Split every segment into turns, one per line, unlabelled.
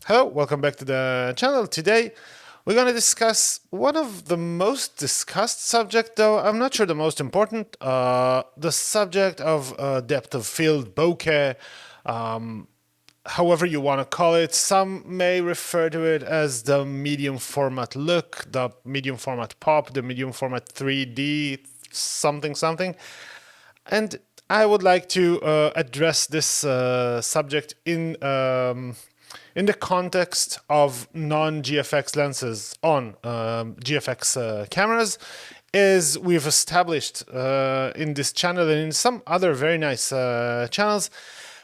Hello, welcome back to the channel. Today we're going to discuss one of the most discussed subject, though I'm not sure the most important, the subject of depth of field, bokeh, however you want to call it. Some may refer to it as the medium format look, the medium format pop, the medium format 3D, something. And I would like to address this subject in the context of non-GFX lenses on GFX cameras, as we've established in this channel and in some other very nice channels.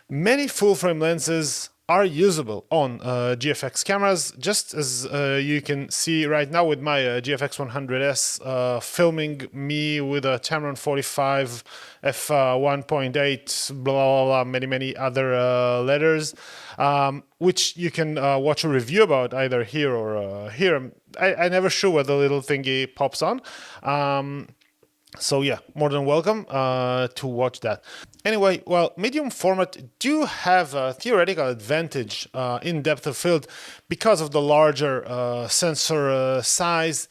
Many full-frame lenses are usable on GFX cameras, just as you can see right now with my GFX 100S filming me with a Tamron 45 f1.8 blah blah blah, many other letters, which you can watch a review about either here or here. I never sure where the little thingy pops on. So yeah, more than welcome to watch that. Anyway, well, medium format do have a theoretical advantage in depth of field because of the larger sensor size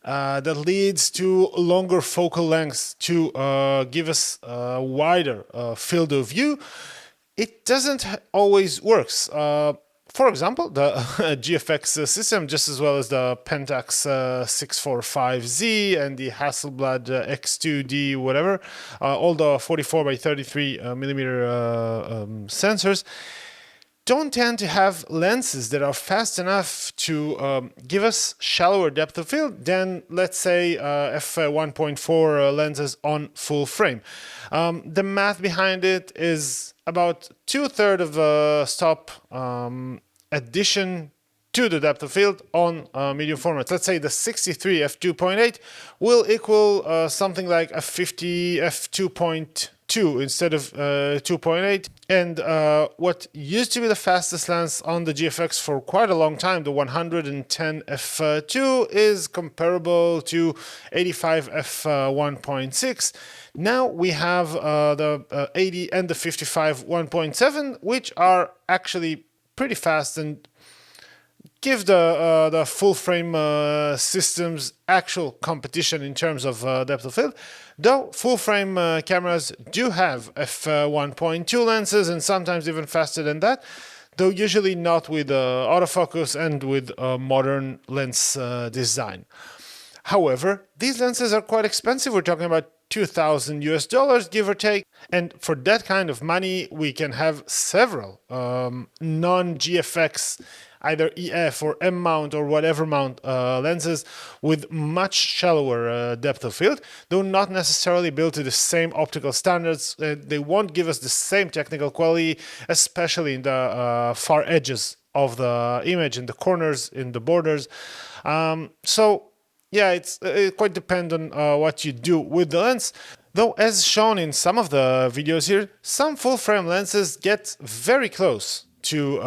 that leads to longer focal lengths to give us a wider field of view. It doesn't always works. For example, the GFX system, just as well as the Pentax 645Z and the Hasselblad X2D, whatever, all the 44 by 33 millimeter sensors, don't tend to have lenses that are fast enough to give us shallower depth of field than, let's say, f1.4 lenses on full frame. The math behind it is about 2/3 of the stop addition to the depth of field on medium format. Let's say the 63 f2.8 will equal something like a 50 f2.2 instead of 2.8. And what used to be the fastest lens on the GFX for quite a long time, the 110 f2, is comparable to 85 f1.6. Now we have the 80 and the 55 1.7, which are actually pretty fast and give the full frame systems actual competition in terms of depth of field. Though full frame cameras do have f1.2 lenses and sometimes even faster than that, though usually not with autofocus and with modern lens design. However, these lenses are quite expensive. We're talking about $2,000 give or take, and for that kind of money we can have several non-GFX either EF or M mount or whatever mount lenses with much shallower depth of field, though not necessarily built to the same optical standards. They won't give us the same technical quality, especially in the far edges of the image, in the corners, in the borders. So yeah, it quite depends on what you do with the lens. Though, as shown in some of the videos here, some full-frame lenses get very close to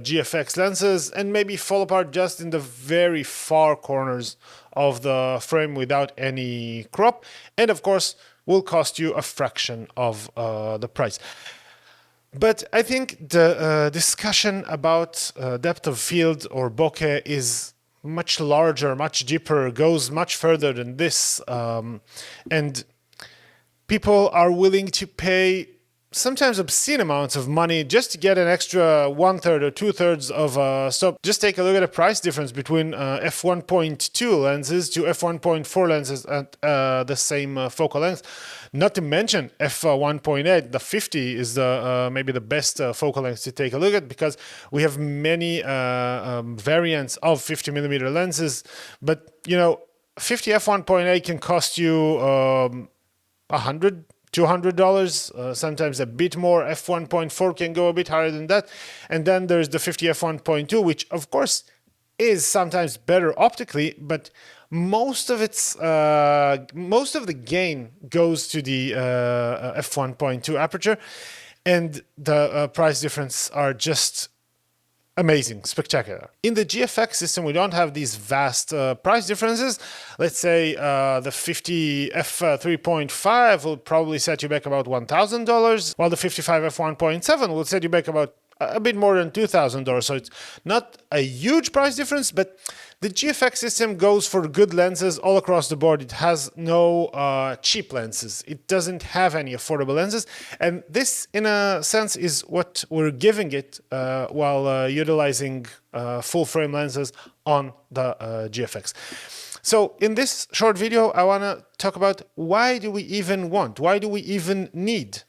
GFX lenses and maybe fall apart just in the very far corners of the frame without any crop, and of course will cost you a fraction of the price. But I think the discussion about depth of field or bokeh is much larger, much deeper, goes much further than this, and people are willing to pay sometimes obscene amounts of money just to get an extra 1/3 or 2/3 of stop. Just take a look at the price difference between f1.2 lenses to f1.4 lenses at the same focal length. Not to mention f1.8, the 50 is the maybe the best focal length to take a look at, because we have many variants of 50 millimeter lenses. But you know, 50 f1.8 can cost you $100, $200, sometimes a bit more. F1.4 can go a bit higher than that. And then there's the 50 f1.2, which of course is sometimes better optically, but most of the gain goes to the f1.2 aperture, and the price difference are just amazing, spectacular. In the GFX system, we don't have these vast price differences. Let's say the 50 f3.5 will probably set you back about $1,000, while the 55 f1.7 will set you back about a bit more than $2,000. So it's not a huge price difference, but the GFX system goes for good lenses all across the board. It has no cheap lenses. It doesn't have any affordable lenses. And this, in a sense, is what we're giving it while utilizing full frame lenses on the GFX. So in this short video, I want to talk about why do we even need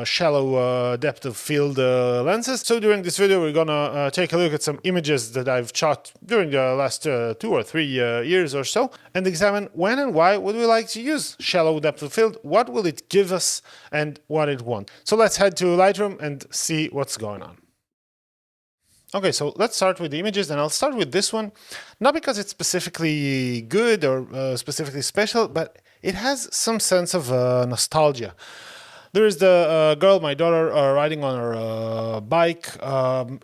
shallow depth of field lenses. So during this video, we're gonna take a look at some images that I've shot during the last 2 or 3 years or so, and examine when and why would we like to use shallow depth of field, what will it give us, and what it won't. So let's head to Lightroom and see what's going on. Okay, so let's start with the images, and I'll start with this one, not because it's specifically good or specifically special, but it has some sense of nostalgia. There is the girl, my daughter, riding on her bike.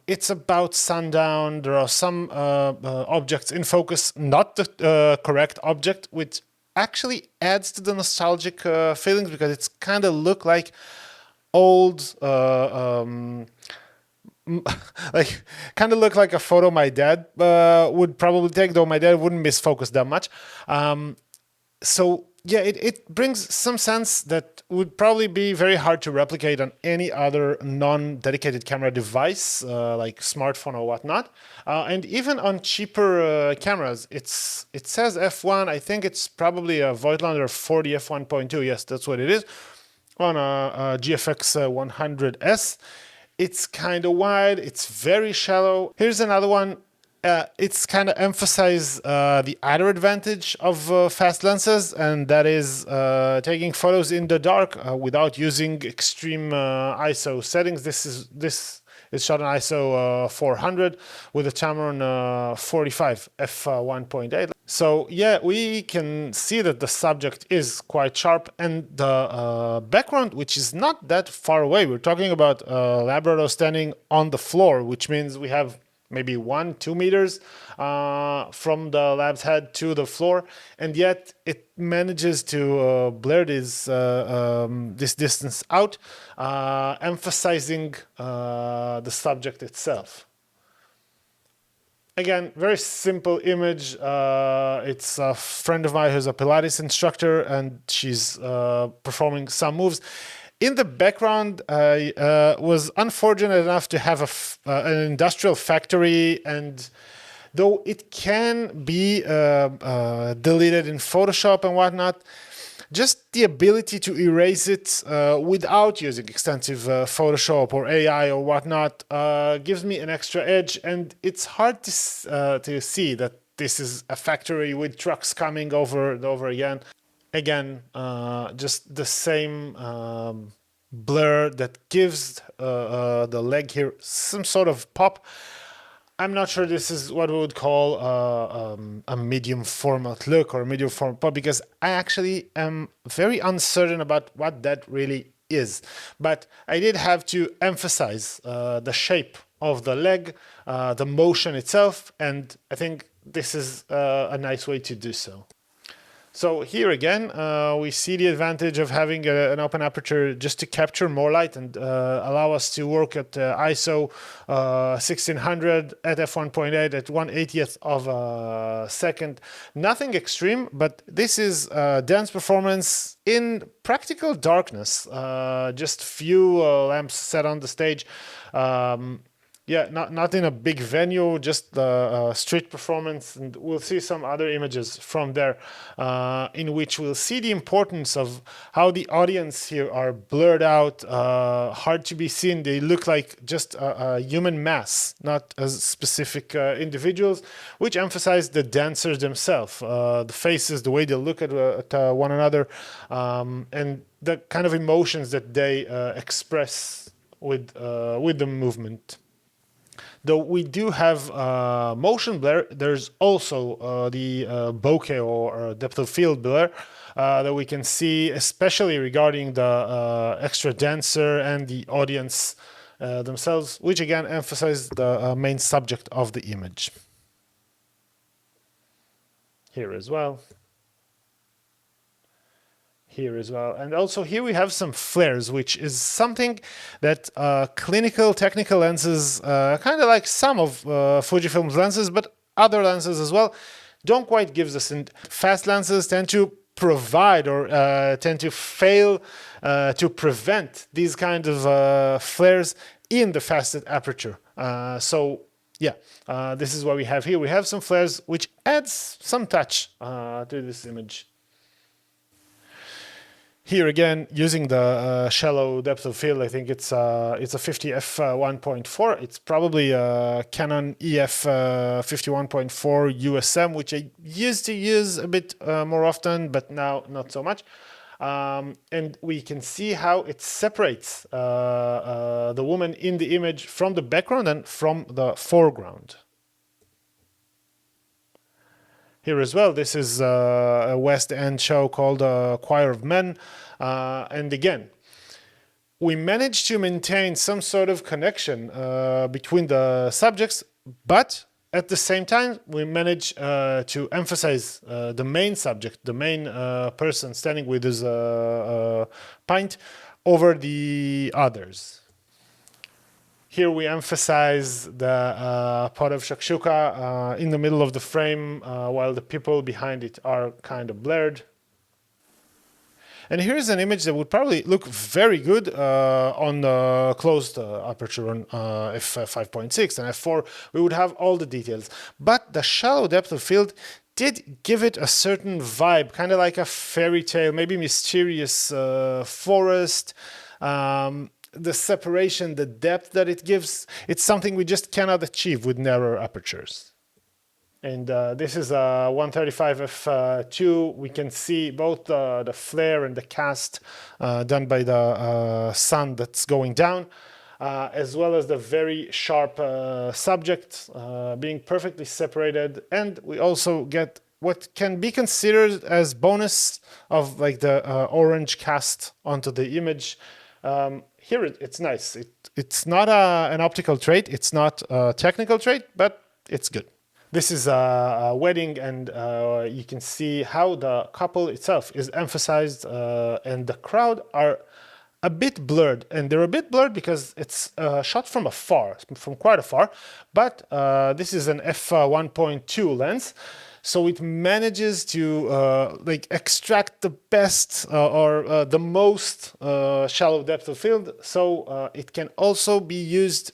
It's about sundown. There are some objects in focus, not the correct object, which actually adds to the nostalgic feelings, because it's kind of look like old like kind of look like a photo my dad would probably take, though my dad wouldn't miss focus that much. So yeah, it brings some sense that would probably be very hard to replicate on any other non-dedicated camera device, like smartphone or whatnot. And even on cheaper cameras, it says f1. I think it's probably a Voigtlander 40 f1.2. Yes, that's what it is. On a GFX 100S. It's kind of wide, it's very shallow. Here's another one. It's kind of emphasize the other advantage of fast lenses, and that is taking photos in the dark without using extreme ISO settings. This is shot on ISO 400 with a Tamron 45 f1.8. So yeah, we can see that the subject is quite sharp, and the background, which is not that far away. We're talking about Labrador standing on the floor, which means we have maybe 1-2 meters from the lab's head to the floor, and yet it manages to blur this distance out, emphasizing the subject itself. Again, very simple image. It's a friend of mine who's a Pilates instructor, and she's performing some moves. In the background, I was unfortunate enough to have an industrial factory, and though it can be deleted in Photoshop and whatnot, just the ability to erase it without using extensive Photoshop or AI or whatnot gives me an extra edge, and it's hard to see that this is a factory with trucks coming over and over again. Again, just the same blur that gives the leg here some sort of pop. I'm not sure this is what we would call a medium format look or a medium format pop, because I actually am very uncertain about what that really is. But I did have to emphasize the shape of the leg, the motion itself, and I think this is a nice way to do so. So here again, we see the advantage of having an open aperture just to capture more light and allow us to work at ISO 1600 at f1.8 at 1/80th of a second. Nothing extreme, but this is dense performance in practical darkness. Just few lamps set on the stage. Yeah, not in a big venue, just the street performance, and we'll see some other images from there in which we'll see the importance of how the audience here are blurred out, hard to be seen. They look like just a human mass, not as specific individuals, which emphasize the dancers themselves, the faces, the way they look at one another, and the kind of emotions that they express with the movement. Though we do have motion blur, there's also the bokeh or depth of field blur that we can see, especially regarding the extra dancer and the audience themselves, which again emphasize the main subject of the image. Here as well. here as well. And also here we have some flares, which is something that clinical technical lenses, kind of like some of Fujifilm's lenses, but other lenses as well, don't quite give us. And fast lenses tend to provide or tend to fail to prevent these kind of flares in the fasted aperture. So yeah, this is what we have here. We have some flares, which adds some touch to this image. Here again, using the shallow depth of field, I think it's a 50 f1.4. It's probably a Canon EF 51.4 USM, which I used to use a bit more often, but now not so much. And we can see how it separates the woman in the image from the background and from the foreground. Here as well, this is a West End show called Choir of Men. And again, we managed to maintain some sort of connection between the subjects, but at the same time, we managed to emphasize the main subject, the main person standing with his pint over the others. Here we emphasize the pot of shakshuka in the middle of the frame, while the people behind it are kind of blurred. And here's an image that would probably look very good on the closed aperture on f5.6 and f4. We would have all the details. But the shallow depth of field did give it a certain vibe, kind of like a fairy tale, maybe mysterious forest. The separation, the depth that it gives, it's something we just cannot achieve with narrower apertures. And this is a 135 f2. We can see both the flare and the cast done by the sun that's going down, as well as the very sharp subject being perfectly separated. And we also get what can be considered as bonus of like the orange cast onto the image. Here it's nice. It's not an optical trait. It's not a technical trait, but it's good. This is a wedding, and you can see how the couple itself is emphasized, and the crowd are a bit blurred. And they're a bit blurred because it's shot from afar, from quite afar. But this is an f1.2 lens. So it manages to like extract the best or the most shallow depth of field. So it can also be used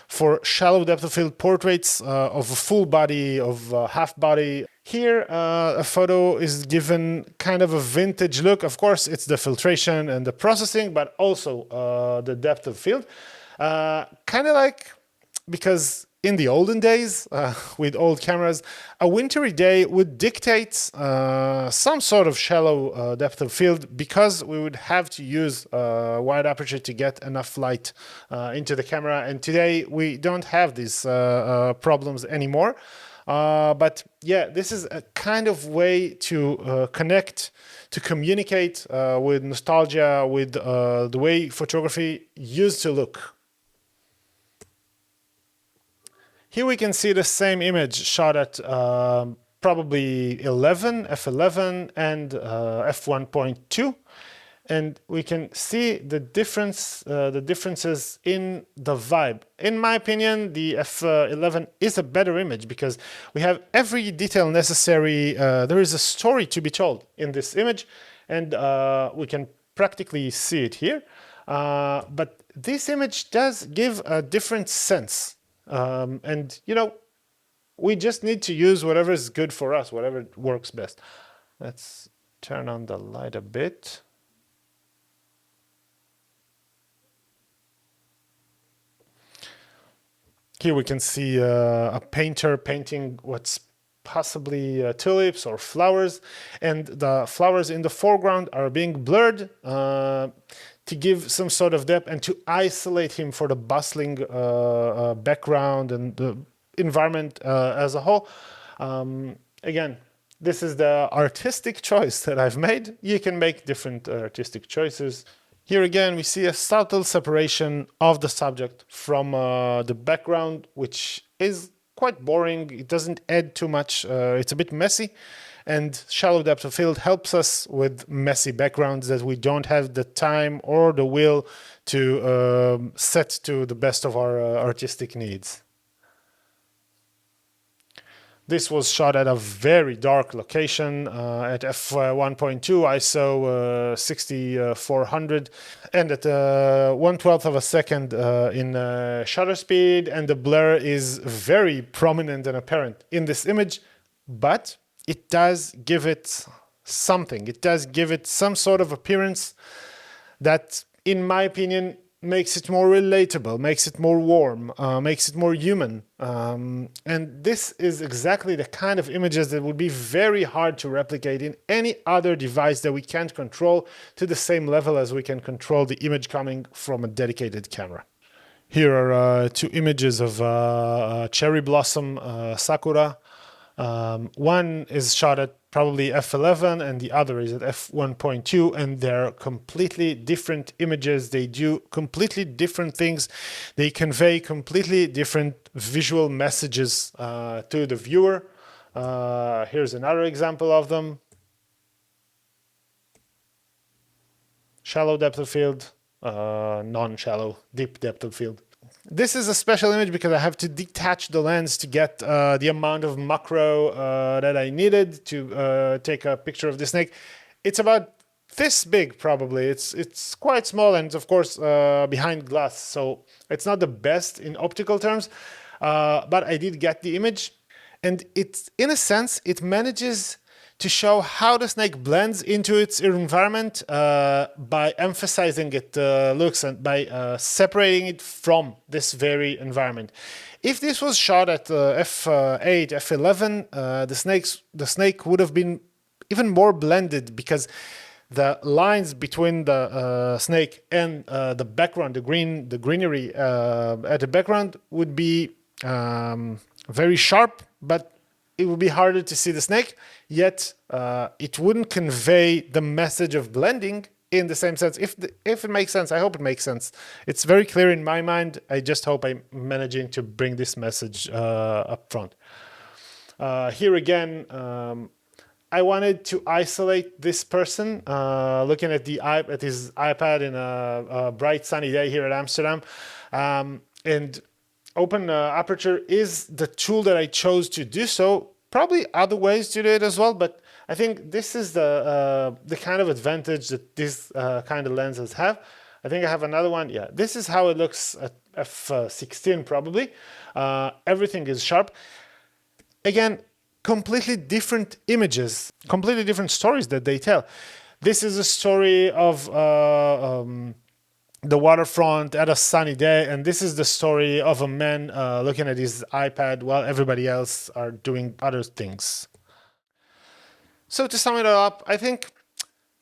for shallow depth of field portraits of a full body, of half body. Here, a photo is given kind of a vintage look. Of course, it's the filtration and the processing, but also the depth of field. Kind of like, because in the olden days, with old cameras, a wintry day would dictate some sort of shallow depth of field, because we would have to use wide aperture to get enough light into the camera. And today we don't have these problems anymore. But yeah, this is a kind of way to connect, to communicate with nostalgia, with the way photography used to look. Here we can see the same image shot at probably f11 and f1.2, and we can see the differences in the vibe. In my opinion, the f11 is a better image because we have every detail necessary. There is a story to be told in this image, and we can practically see it here. But this image does give a different sense. And, you know, we just need to use whatever is good for us, whatever works best. Let's turn on the light a bit. Here we can see a painter painting what's possibly tulips or flowers, and the flowers in the foreground are being blurred to give some sort of depth and to isolate him for the bustling background and the environment as a whole. Again, this is the artistic choice that I've made. You can make different artistic choices. Here again, we see a subtle separation of the subject from the background, which is quite boring. It doesn't add too much. It's a bit messy. and shallow depth of field helps us with messy backgrounds that we don't have the time or the will to set to the best of our artistic needs. This was shot at a very dark location at f1.2 ISO 6400 and at 1/12 of a second in shutter speed, and the blur is very prominent and apparent in this image, but it does give it something. It does give it some sort of appearance that, in my opinion, makes it more relatable, makes it more warm, makes it more human. And this is exactly the kind of images that would be very hard to replicate in any other device that we can't control to the same level as we can control the image coming from a dedicated camera. Here are two images of cherry blossom Sakura. One is shot at probably f11 and the other is at f1.2, and they're completely different images. They do completely different things. They convey completely different visual messages to the viewer. Here's another example of them. Shallow depth of field, non-shallow, deep depth of field. This is a special image because I have to detach the lens to get the amount of macro that I needed to take a picture of the snake. It's about this big, probably. It's quite small, and of course behind glass, so it's not the best in optical terms, but I did get the image, and it's, in a sense, it manages to show how the snake blends into its environment by emphasizing its looks and by separating it from this very environment. If this was shot at f8, f11, the snake would have been even more blended, because the lines between the snake and the background, the greenery at the background would be very sharp, but it would be harder to see the snake, yet it wouldn't convey the message of blending in the same sense. If it makes sense, I hope it makes sense. It's very clear in my mind. I just hope I'm managing to bring this message up front. Here again, I wanted to isolate this person looking at his iPad in a bright sunny day here at Amsterdam, and open aperture is the tool that I chose to do so. Probably other ways to do it as well, but I think this is the kind of advantage that this kind of lenses have. I think I have another one. Yeah, this is how it looks at f16 probably. Everything is sharp. Again, completely different images, completely different stories that they tell. This is a story of the waterfront at a sunny day, and this is the story of a man looking at his iPad while everybody else are doing other things. So to sum it up, I think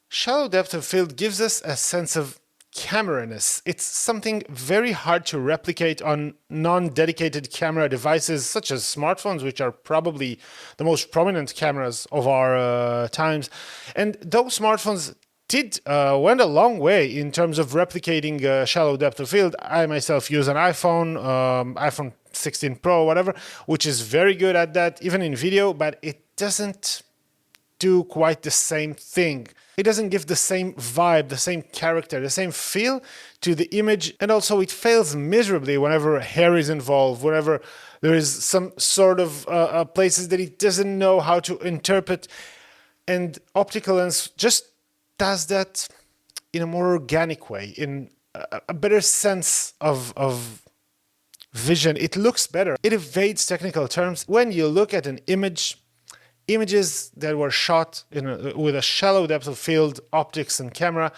shallow depth of field gives us a sense of cameraness. It's something very hard to replicate on non-dedicated camera devices such as smartphones, which are probably the most prominent cameras of our times. And those smartphones went a long way in terms of replicating shallow depth of field. I myself use an iPhone 16 Pro, whatever, which is very good at that, even in video, but it doesn't do quite the same thing. It doesn't give the same vibe, the same character, the same feel to the image, and also it fails miserably whenever hair is involved, whenever there is some sort of places that it doesn't know how to interpret, and optical lens just does that in a more organic way, in a better sense of vision. It looks better. It evades technical terms. When you look at an images that were shot with a shallow depth of field optics and camera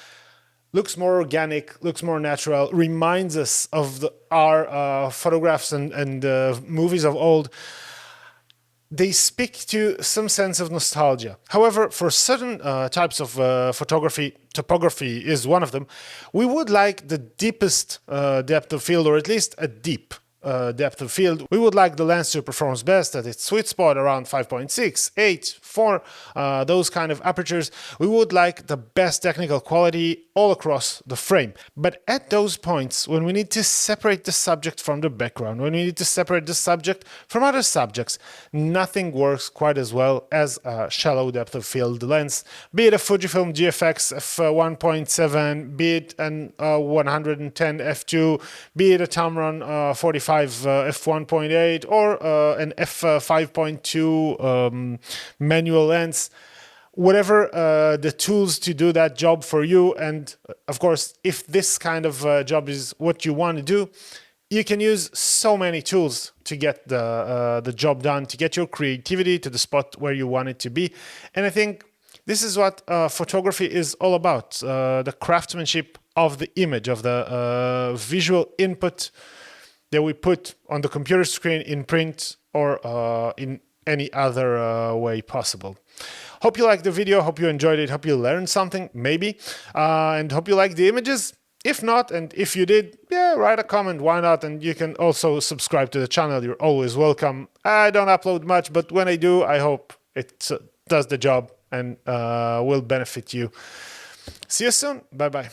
looks more organic, looks more natural, reminds us of our photographs and movies of old. They speak to some sense of nostalgia. However, for certain types of photography, topography is one of them, we would like the deepest depth of field, or at least a deep depth of field. We would like the lens to perform best at its sweet spot around 5.6, 8, 4, those kind of apertures. We would like the best technical quality all across the frame. But at those points, when we need to separate the subject from the background, when we need to separate the subject from other subjects, nothing works quite as well as a shallow depth of field lens, be it a FUJIFILM GFX f1.7, be it an 110 f2, be it a Tamron 45 f1.8 or an f5.2 manual lens. Whatever the tools to do that job for you, and of course, if this kind of job is what you want to do, you can use so many tools to get the job done, to get your creativity to the spot where you want it to be. And I think this is what photography is all about, the craftsmanship of the image, of the visual input that we put on the computer screen, in print, or in any other way possible. Hope you liked the video, hope you enjoyed it, hope you learned something, maybe, and hope you liked the images. If not, and if you did, yeah, write a comment, why not? And you can also subscribe to the channel, you're always welcome. I don't upload much, but when I do, I hope it does the job and will benefit you. See you soon, bye-bye.